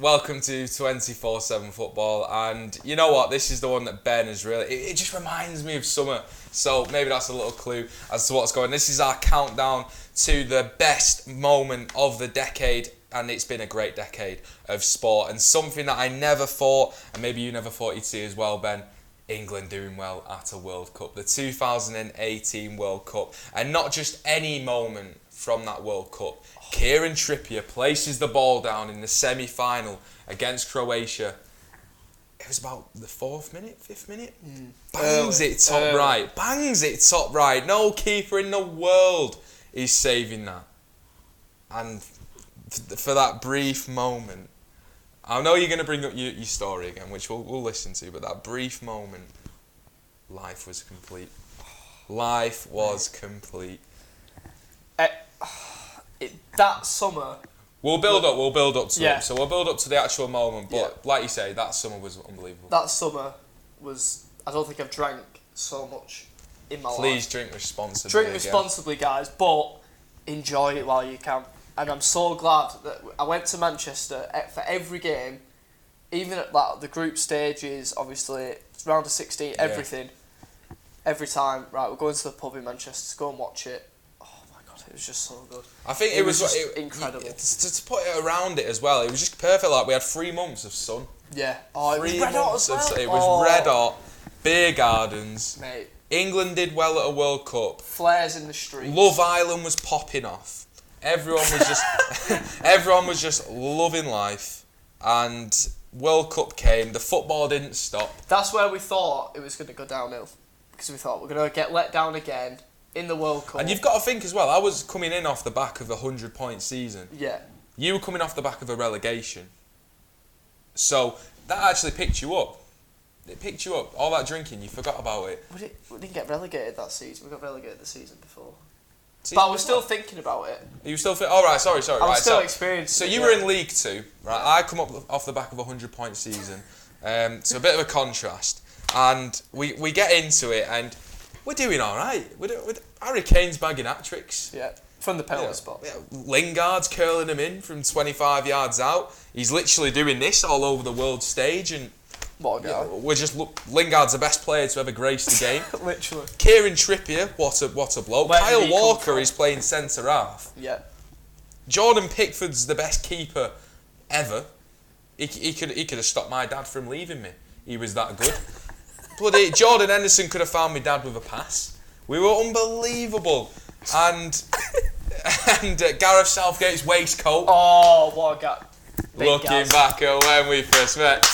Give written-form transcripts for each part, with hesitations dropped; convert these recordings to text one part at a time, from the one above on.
welcome to 24/7 Football, and you know what? This is the one that Ben has really. It just reminds me of summer, so maybe that's a little clue as to what's going. This is our countdown to the best moment of the decade, and it's been a great decade of sport, and something that I never thought, and maybe you never thought you'd see as well, Ben. England doing well at a World Cup, the 2018 World Cup, and not just any moment from that World Cup. Kieran Trippier places the ball down in the semi-final against Croatia. It was about the 5th minute. Bangs it top right. No keeper in the world is saving that. And for that brief moment, I know you're going to bring up your story again, which we'll listen to, but that brief moment, life was complete. Life was complete. That summer... We'll build up to it. So we'll build up to the actual moment, but like you say, that summer was unbelievable. That summer was... I don't think I've drank so much in my life. Please drink responsibly. Drink responsibly, guys, but enjoy it while you can. And I'm so glad that I went to Manchester for every game, even at the group stages, obviously, round of 16, everything. Every time, right, we're going to the pub in Manchester to go and watch it. It was just so good. I think it was incredible. To put it around it as well, it was just perfect. Like, we had 3 months of sun. Yeah. Oh, it was red hot as well. It was red hot, beer gardens. Mate. England did well at a World Cup. Flares in the streets. Love Island was popping off. Everyone was just loving life. And World Cup came. The football didn't stop. That's where we thought it was going to go downhill. Because we thought we're going to get let down again. In the World Cup. And you've got to think as well, I was coming in off the back of a 100-point season. Yeah. You were coming off the back of a relegation. So that actually picked you up. It picked you up. All that drinking, you forgot about it. We didn't get relegated that season. We got relegated the season before. But I was still thinking about it. You still think? Oh, right, sorry. I was still experiencing it. So you were in League 2, right? I come up off the back of a 100-point season. So a bit of a contrast. And we get into it, and we're doing all right. Harry Kane's bagging hat-tricks. Yeah, from the penalty spot. Yeah. Lingard's curling him in from 25 yards out. He's literally doing this all over the world stage. And what a guy. We're just Lingard's the best player to ever grace the game. Literally. Kieran Trippier, what a bloke. Where Kyle Walker is playing centre half. Yeah. Jordan Pickford's the best keeper ever. He could have stopped my dad from leaving me. He was that good. Bloody Jordan Henderson could have found my dad with a pass. We were unbelievable. And Gareth Southgate's waistcoat. Oh, what a guy. Looking back at when we first met,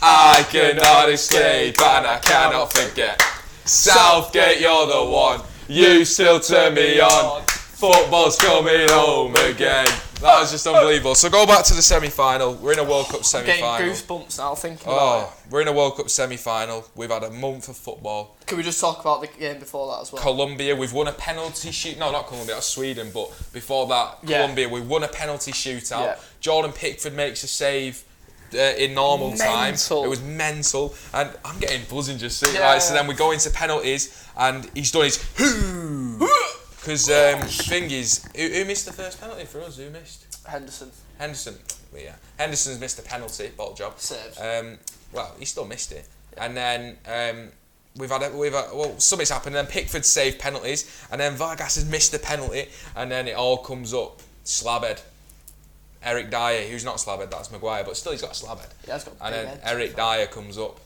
I cannot escape and I cannot forget. Southgate, you're the one. You still turn me on. Football's coming home again. That was just unbelievable. So go back to the semi-final. We're in a World Cup semi-final. Getting goosebumps now thinking about it. We're in a World Cup semi-final. We've had a month of football. Can we just talk about the game before that as well? Colombia, we've won a penalty shoot. No, not Colombia, that's Sweden. But before that, Colombia, we won a penalty shootout. Yeah. Jordan Pickford makes a save in normal time. It was mental. And I'm getting buzzing just seeing it. Right, so then we go into penalties, and he's done his hoo. Because thing is, who missed the first penalty for us? Who missed? Henderson. Yeah. Henderson's missed a penalty, bottle job. Saved. Well, he still missed it. And then we've had something's happened. And then Pickford saved penalties, and then Vargas has missed the penalty, and then it all comes up. Slabhead. Eric Dyer, who's not slabhead, that's Maguire, but still he's got a slabhead. Yeah, he's got a and then head, Eric Dyer comes up.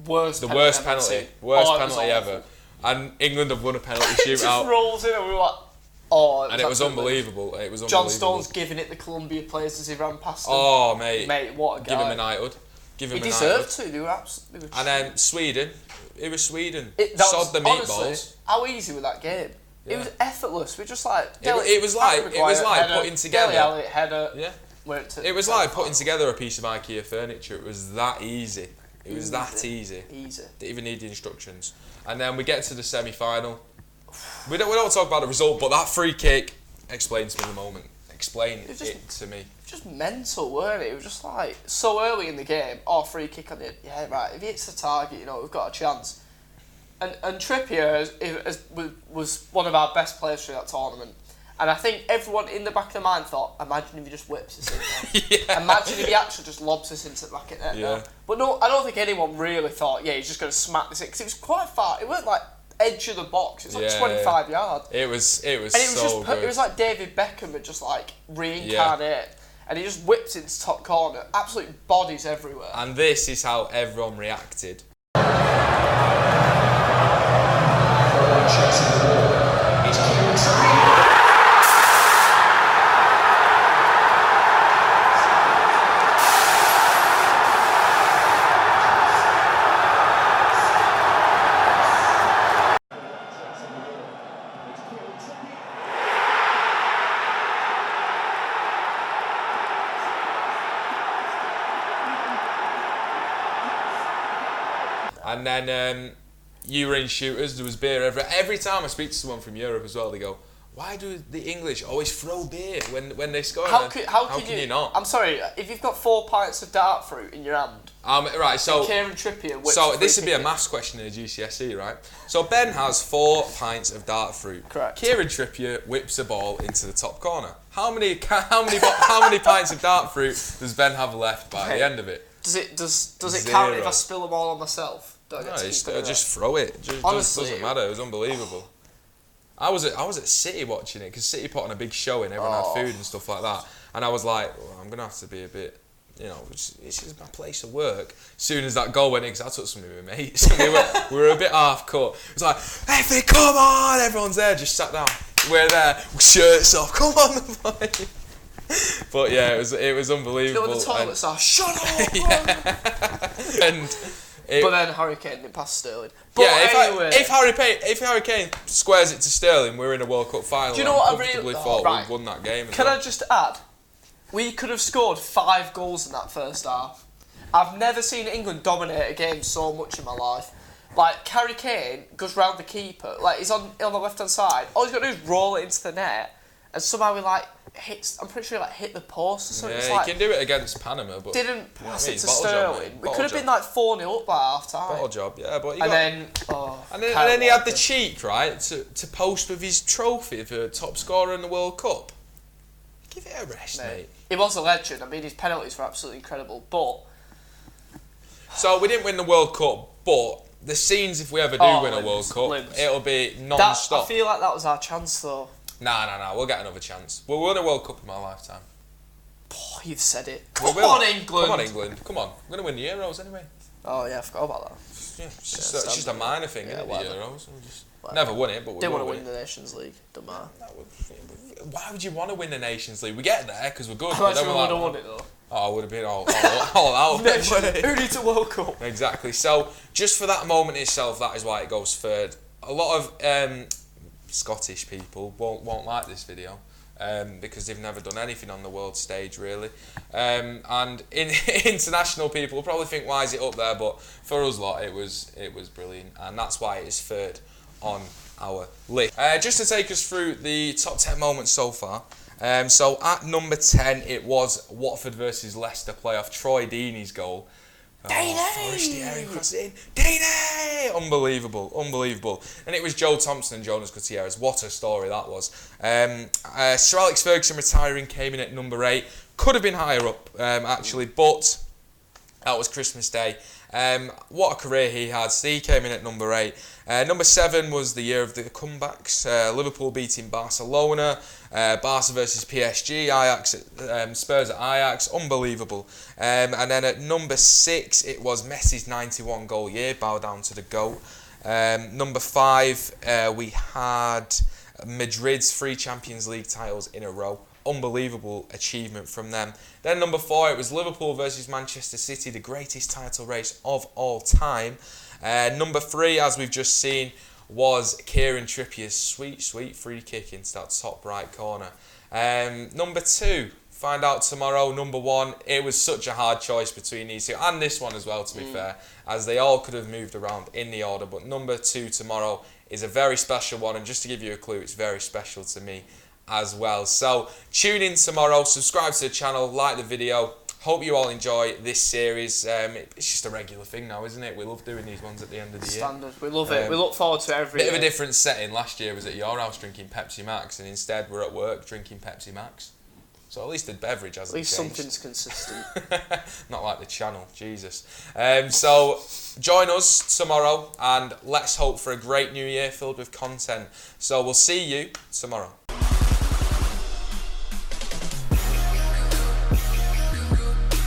Worst penalty. Worst penalty ever. And England have won a penalty shootout. It just rolls in and we were like, and it was unbelievable. John Stones giving it the Colombia players as he ran past them. Oh, mate. Mate, what a guy. Give him a knighthood. He deserved to. They were absolutely... And then Sweden. It was Sweden. Sod the meatballs. Honestly, how easy was that game? Yeah. It was effortless. We just like... It was like putting together... Dele Alli, header. Yeah. It was like putting together a piece of IKEA furniture. It was that easy. It was that easy. Easy. Didn't even need the instructions. And then we get to the semi-final. We don't talk about the result, but that free kick explains to me the moment. Explain it to me. Just mental, weren't it? It was just like so early in the game. Free kick on it. Yeah, right. If he hits the target, we've got a chance. And Trippier was one of our best players through that tournament. And I think everyone in the back of their mind thought, imagine if he just whips us in there. Yeah. Imagine if he actually just lobs us into the back of net. Yeah. But no, I don't think anyone really thought, yeah, he's just going to smack this in. Because it was quite far. It wasn't like edge of the box. It was like 25 yards. It was And it was so just, good. it was like David Beckham had just like reincarnate. And he just whips into top corner. Absolute bodies everywhere. And this is how everyone reacted. And then you were in shooters, there was beer everywhere. Every time I speak to someone from Europe as well, they go, why do the English always throw beer when they score? How can you not? I'm sorry, if you've got 4 pints of dart fruit in your hand, Right, so Kieran Trippier whips so free this would be a kick. maths question in a GCSE, right? So Ben has 4 pints of dart fruit. Correct. Kieran Trippier whips a ball into the top corner. How many pints of dart fruit does Ben have left by the end of it? Does it Zero. count if I spill them all on myself? Do I get No, to keep it just throw it. Just Honestly, doesn't matter. It was unbelievable. I was at City watching it because City put on a big show and everyone had food and stuff like that. And I was like, well, I'm gonna have to be a bit, it's just my place of work. As soon as that goal went in, because I took some of my mates, and we were a bit half cut. It was like, Effie, come on! Everyone's there, just sat down. We're there, shirts off. Come on, the boy. But yeah, it was unbelievable. You know when the toilets are, shut up! And but then Harry Kane didn't pass Sterling. But yeah, anyway, if Harry Kane squares it to Sterling, we're in a World Cup final. Do you know what I comfortably really thought right. we'd won that game. Can I just add, we could have scored 5 goals in that first half. I've never seen England dominate a game so much in my life. Like, Harry Kane goes round the keeper, like he's on the left hand side. All he's got to do is roll it into the net, and somehow he hits. I'm pretty sure he hit the post or something. Yeah, it's like, he can do it against Panama, but didn't pass it to Bottle job, Sterling. mate. We could have been like 4-0 up by half time. Bottle job, yeah, but And then he had the cheek, right, to post with his trophy for top scorer in the World Cup. Give it a rest, mate. He was a legend. I mean, his penalties were absolutely incredible. But so we didn't win the World Cup, but the scenes if we ever do win a World Cup, it'll be non-stop. I feel like that was our chance, though. Nah, we'll get another chance. We'll win a World Cup in my lifetime. Oh, you've said it. We Come will. on, England. Come on, England. Come on. We're going to win the Euros anyway. Oh, yeah, I forgot about that. Yeah, it's just a minor thing, isn't it, the whatever. Euros? We just never won it, but we Didn't will want to win win the Nations League. Don't matter. Why would you want to win the Nations League? We get there because we're good. How but much then we we're would have like, won it, though? oh, I would have been all out. Who needs a World Cup? Exactly. So, just for that moment itself, that is why it goes third. A lot of Scottish people won't like this video because they've never done anything on the world stage, really. And international people will probably think, why is it up there? But for us lot, it was brilliant, and that's why it is third on our list. Just to take us through the top 10 moments so far. So at number 10, it was Watford versus Leicester playoff. Troy Deeney's goal. Forestieri crossed it in. Deeney! Unbelievable. And it was Joe Thompson and Jonas Gutierrez. What a story that was. Sir Alex Ferguson retiring came in at number 8. Could have been higher up, actually, but that was Christmas Day. What a career he had. So he came in at number 8. Number 7 was the year of the comebacks. Liverpool beating Barcelona, Barca versus PSG, Ajax, Spurs at Ajax, unbelievable. And then at number 6, it was Messi's 91 goal year, bow down to the GOAT. Number 5, we had Madrid's 3 Champions League titles in a row. Unbelievable achievement from them. Then number 4, it was Liverpool versus Manchester City, the greatest title race of all time. Number 3, as we've just seen, was Kieran Trippier's sweet free kick into that top right corner. Number 2, find out tomorrow. Number 1, it was such a hard choice between these two, and this one as well, to be fair, as they all could have moved around in the order. But number 2 tomorrow is a very special one, and just to give you a clue, it's very special to me as well. So tune in tomorrow, subscribe to the channel, like the video. hope you all enjoy this series. It's just a regular thing now, isn't it? We love doing these ones at the end of the year. Standard. We love it. We look forward to every Bit year. of a different setting. Last year was at your house drinking Pepsi Max, and instead we're at work drinking Pepsi Max. So at least the beverage hasn't changed. At least something's consistent. Not like the channel, Jesus. So join us tomorrow, and let's hope for a great new year filled with content. So we'll see you tomorrow.